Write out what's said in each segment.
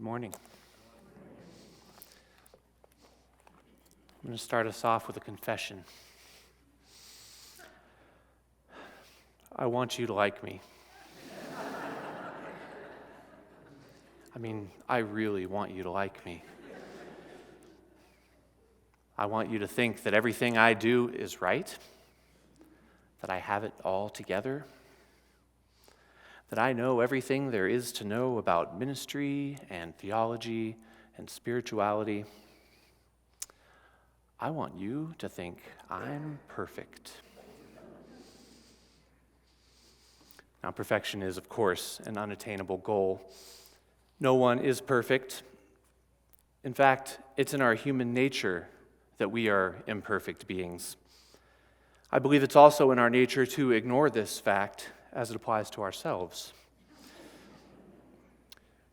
Good morning. I'm going to start us off with a confession. I want you to like me. I really want you to like me. I want you to think that everything I do is right, that I have it all together, that I know everything there is to know about ministry and theology and spirituality. I want you to think I'm perfect. Now, perfection is, of course, an unattainable goal. No one is perfect. In fact, it's in our human nature that we are imperfect beings. I believe it's also in our nature to ignore this fact as it applies to ourselves.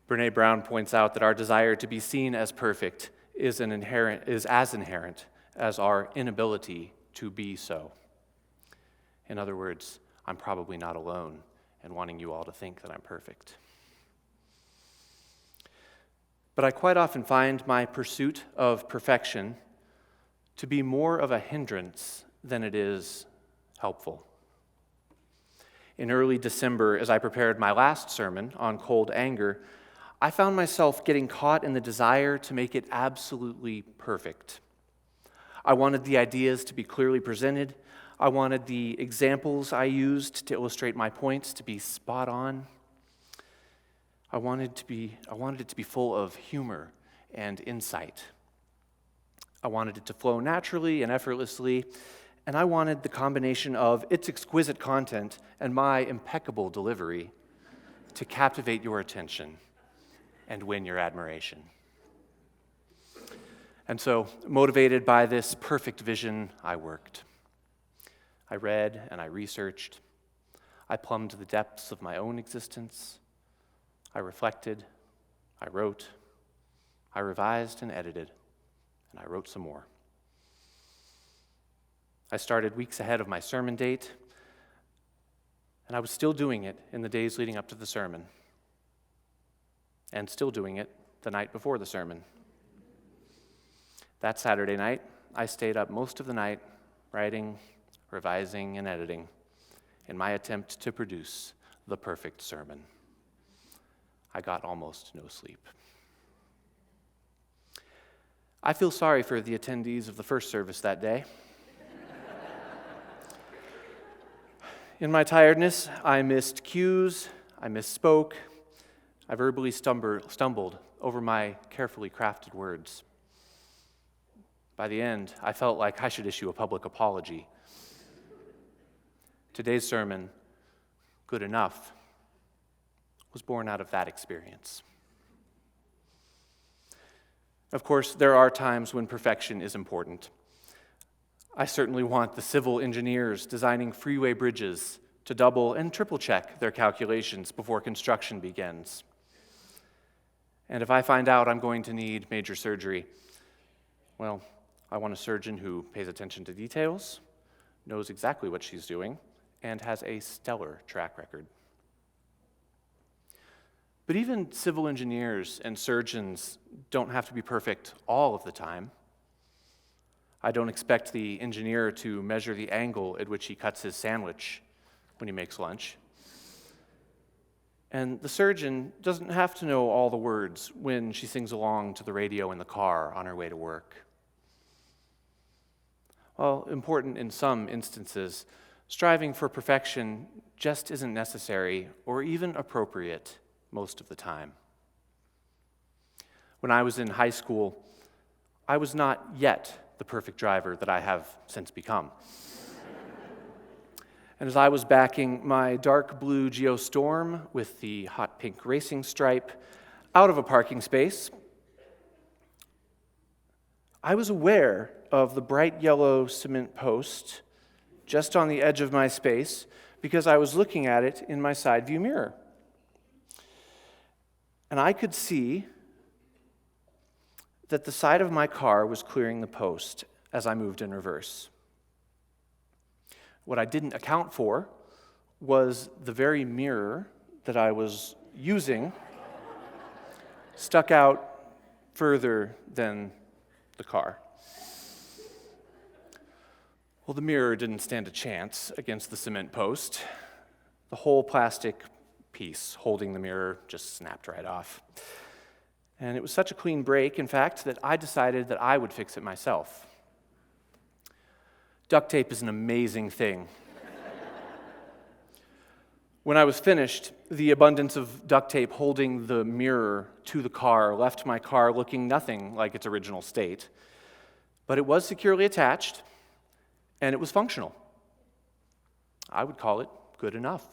Brené Brown points out that our desire to be seen as perfect is as inherent as our inability to be so. In other words, I'm probably not alone in wanting you all to think that I'm perfect. But I quite often find my pursuit of perfection to be more of a hindrance than it is helpful. In early December, as I prepared my last sermon on cold anger, I found myself getting caught in the desire to make it absolutely perfect. I wanted the ideas to be clearly presented. I wanted the examples I used to illustrate my points to be spot on. I wanted it to be full of humor and insight. I wanted it to flow naturally and effortlessly, and I wanted the combination of its exquisite content and my impeccable delivery to captivate your attention and win your admiration. And so, motivated by this perfect vision, I worked. I read and I researched. I plumbed the depths of my own existence. I reflected. I wrote. I revised and edited. And I wrote some more. I started weeks ahead of my sermon date, and I was still doing it in the days leading up to the sermon, and still doing it the night before the sermon. That Saturday night, I stayed up most of the night writing, revising, and editing in my attempt to produce the perfect sermon. I got almost no sleep. I feel sorry for the attendees of the first service that day. In my tiredness, I missed cues, I misspoke, I verbally stumbled over my carefully crafted words. By the end, I felt like I should issue a public apology. Today's sermon, Good Enough, was born out of that experience. Of course, there are times when perfection is important. I certainly want the civil engineers designing freeway bridges to double and triple check their calculations before construction begins. And if I find out I'm going to need major surgery, well, I want a surgeon who pays attention to details, knows exactly what she's doing, and has a stellar track record. But even civil engineers and surgeons don't have to be perfect all of the time. I don't expect the engineer to measure the angle at which he cuts his sandwich when he makes lunch. And the surgeon doesn't have to know all the words when she sings along to the radio in the car on her way to work. While important in some instances, striving for perfection just isn't necessary or even appropriate most of the time. When I was in high school, I was not yet the perfect driver that I have since become. And as I was backing my dark blue Geostorm with the hot pink racing stripe out of a parking space, I was aware of the bright yellow cement post just on the edge of my space because I was looking at it in my side view mirror. And I could see that the side of my car was clearing the post as I moved in reverse. What I didn't account for was the very mirror that I was using stuck out further than the car. Well, the mirror didn't stand a chance against the cement post. The whole plastic piece holding the mirror just snapped right off. And it was such a clean break, in fact, that I decided that I would fix it myself. Duct tape is an amazing thing. When I was finished, the abundance of duct tape holding the mirror to the car left my car looking nothing like its original state, but it was securely attached, and it was functional. I would call it good enough.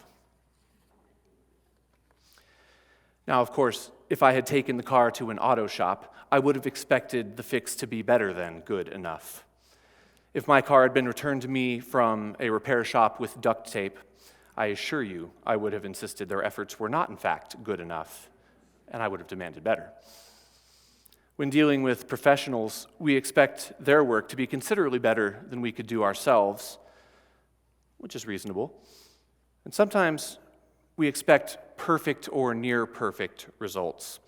Now, of course, if I had taken the car to an auto shop, I would have expected the fix to be better than good enough. If my car had been returned to me from a repair shop with duct tape, I assure you I would have insisted their efforts were not, in fact, good enough, and I would have demanded better. When dealing with professionals, we expect their work to be considerably better than we could do ourselves, which is reasonable. And sometimes we expect perfect or near perfect results.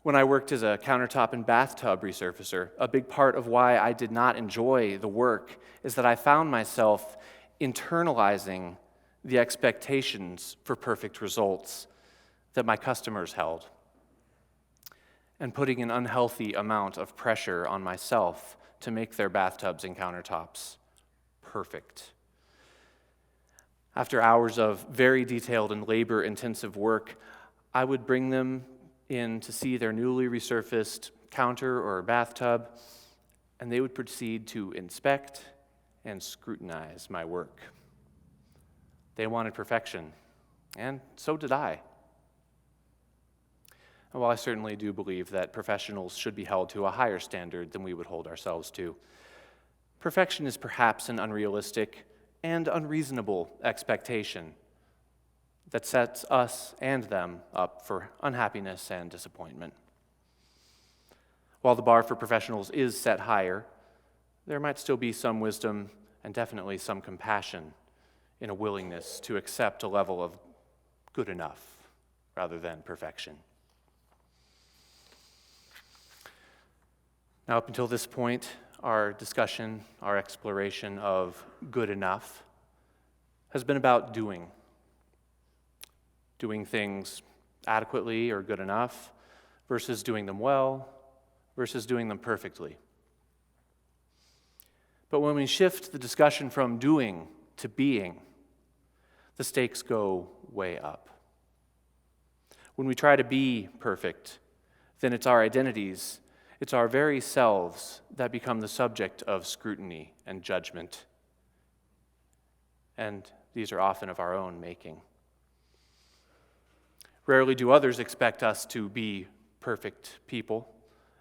When I worked as a countertop and bathtub resurfacer, a big part of why I did not enjoy the work is that I found myself internalizing the expectations for perfect results that my customers held, and putting an unhealthy amount of pressure on myself to make their bathtubs and countertops perfect. After hours of very detailed and labor-intensive work, I would bring them in to see their newly resurfaced counter or bathtub, and they would proceed to inspect and scrutinize my work. They wanted perfection, and so did I. And while I certainly do believe that professionals should be held to a higher standard than we would hold ourselves to, perfection is perhaps an unrealistic and unreasonable expectation that sets us and them up for unhappiness and disappointment. While the bar for professionals is set higher, there might still be some wisdom and definitely some compassion in a willingness to accept a level of good enough rather than perfection. Now, up until this point, our discussion, our exploration of good enough has been about doing things adequately or good enough versus doing them well versus doing them perfectly. But when we shift the discussion from doing to being, the stakes go way up. When we try to be perfect, then it's our identities, it's our very selves that become the subject of scrutiny and judgment. And these are often of our own making. Rarely do others expect us to be perfect people,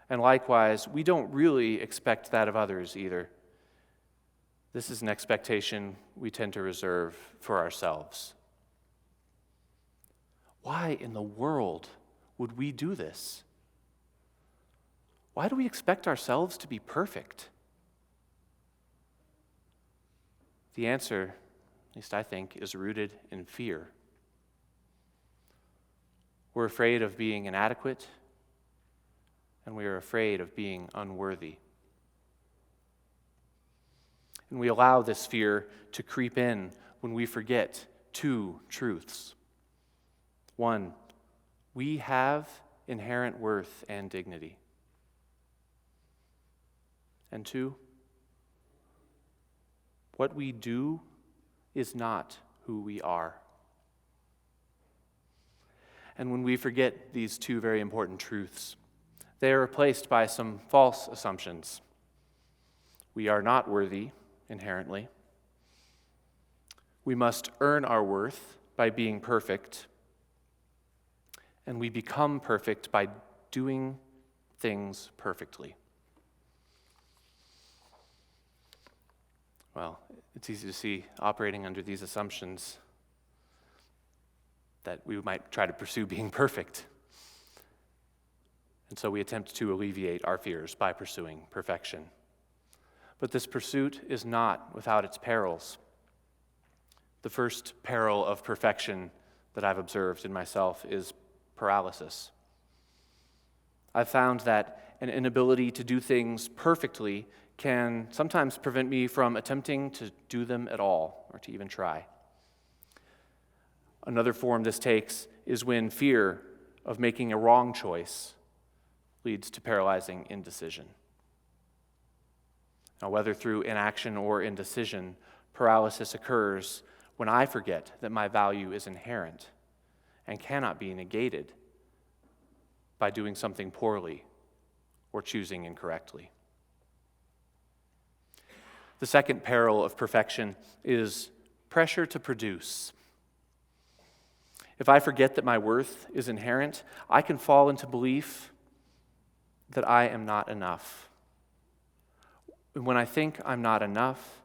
and likewise, we don't really expect that of others either. This is an expectation we tend to reserve for ourselves. Why in the world would we do this? Why do we expect ourselves to be perfect? The answer, at least I think, is rooted in fear. We're afraid of being inadequate, and we are afraid of being unworthy. And we allow this fear to creep in when we forget two truths. One, we have inherent worth and dignity. And two, what we do is not who we are. And when we forget these two very important truths, they are replaced by some false assumptions. We are not worthy inherently. We must earn our worth by being perfect. And we become perfect by doing things perfectly. Well, it's easy to see operating under these assumptions that we might try to pursue being perfect. And so we attempt to alleviate our fears by pursuing perfection. But this pursuit is not without its perils. The first peril of perfection that I've observed in myself is paralysis. I've found that an inability to do things perfectly can sometimes prevent me from attempting to do them at all or to even try. Another form this takes is when fear of making a wrong choice leads to paralyzing indecision. Now, whether through inaction or indecision, paralysis occurs when I forget that my value is inherent and cannot be negated by doing something poorly or choosing incorrectly. The second peril of perfection is pressure to produce. If I forget that my worth is inherent, I can fall into belief that I am not enough. When I think I'm not enough,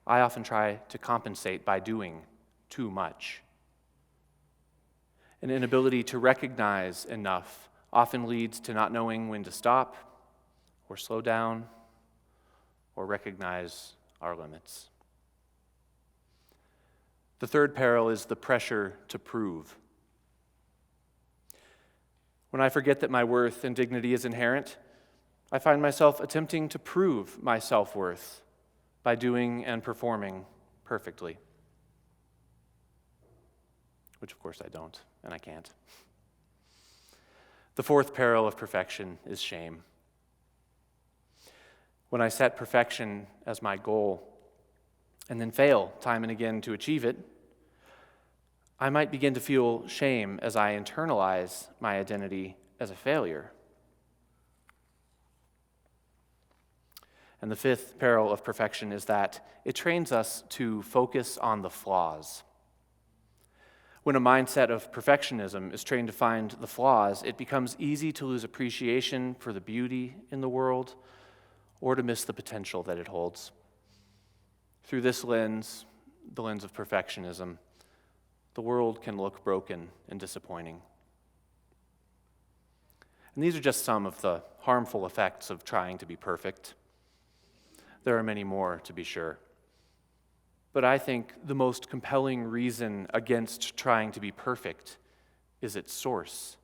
I often try to compensate by doing too much. An inability to recognize enough often leads to not knowing when to stop or slow down or recognize our limits. The third peril is the pressure to prove. When I forget that my worth and dignity is inherent, I find myself attempting to prove my self-worth by doing and performing perfectly. Which, of course, I don't, and I can't. The fourth peril of perfection is shame. When I set perfection as my goal and then fail time and again to achieve it, I might begin to feel shame as I internalize my identity as a failure. And the fifth peril of perfection is that it trains us to focus on the flaws. When a mindset of perfectionism is trained to find the flaws, it becomes easy to lose appreciation for the beauty in the world or to miss the potential that it holds. Through this lens, the lens of perfectionism, the world can look broken and disappointing. And these are just some of the harmful effects of trying to be perfect. There are many more, to be sure. But I think the most compelling reason against trying to be perfect is its source.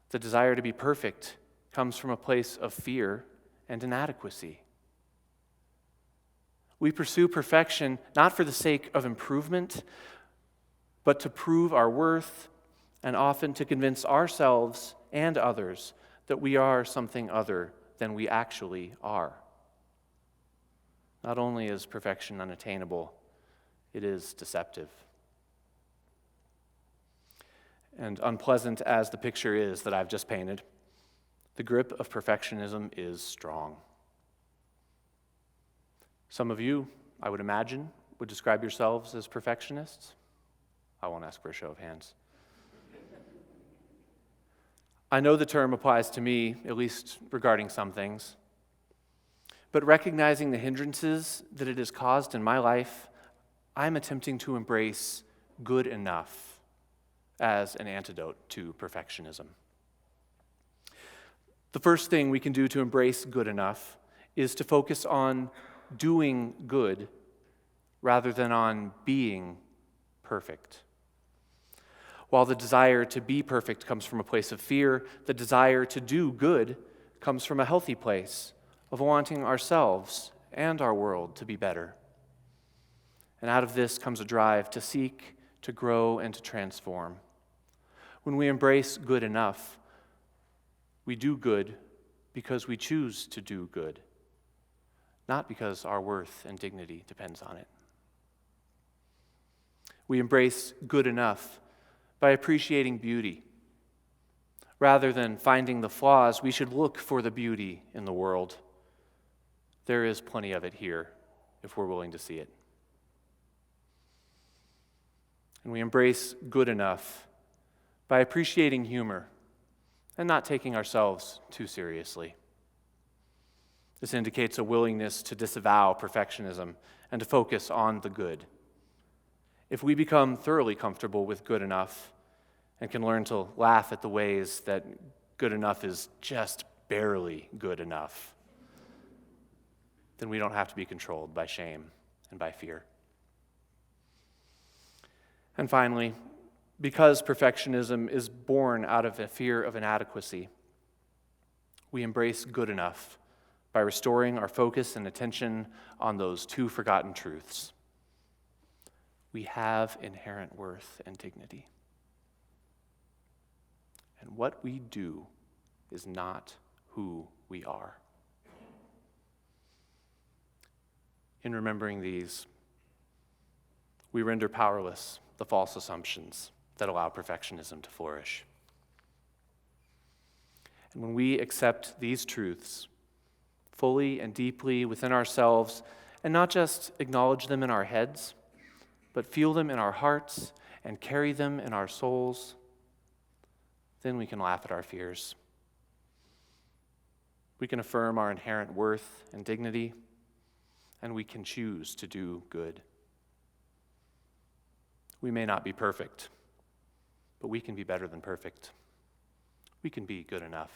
The desire to be perfect comes from a place of fear and inadequacy. We pursue perfection not for the sake of improvement, but to prove our worth and often to convince ourselves and others that we are something other than we actually are. Not only is perfection unattainable, it is deceptive. And unpleasant as the picture is that I've just painted, the grip of perfectionism is strong. Some of you, I would imagine, would describe yourselves as perfectionists. I won't ask for a show of hands. I know the term applies to me, at least regarding some things. But recognizing the hindrances that it has caused in my life, I'm attempting to embrace good enough as an antidote to perfectionism. The first thing we can do to embrace good enough is to focus on doing good rather than on being perfect. While the desire to be perfect comes from a place of fear, the desire to do good comes from a healthy place of wanting ourselves and our world to be better. And out of this comes a drive to seek, to grow, and to transform. When we embrace good enough, we do good because we choose to do good, not because our worth and dignity depends on it. We embrace good enough by appreciating beauty. Rather than finding the flaws, we should look for the beauty in the world. There is plenty of it here if we're willing to see it. And we embrace good enough by appreciating humor and not taking ourselves too seriously. This indicates a willingness to disavow perfectionism and to focus on the good. If we become thoroughly comfortable with good enough and can learn to laugh at the ways that good enough is just barely good enough, then we don't have to be controlled by shame and by fear. And finally, because perfectionism is born out of a fear of inadequacy, We embrace good enough by restoring our focus and attention on those two forgotten truths. We have inherent worth and dignity. And what we do is not who we are. In remembering these, we render powerless the false assumptions that allow perfectionism to flourish. And when we accept these truths fully and deeply within ourselves, and not just acknowledge them in our heads, but feel them in our hearts and carry them in our souls, then we can laugh at our fears. We can affirm our inherent worth and dignity, and we can choose to do good. We may not be perfect, but we can be better than perfect. We can be good enough.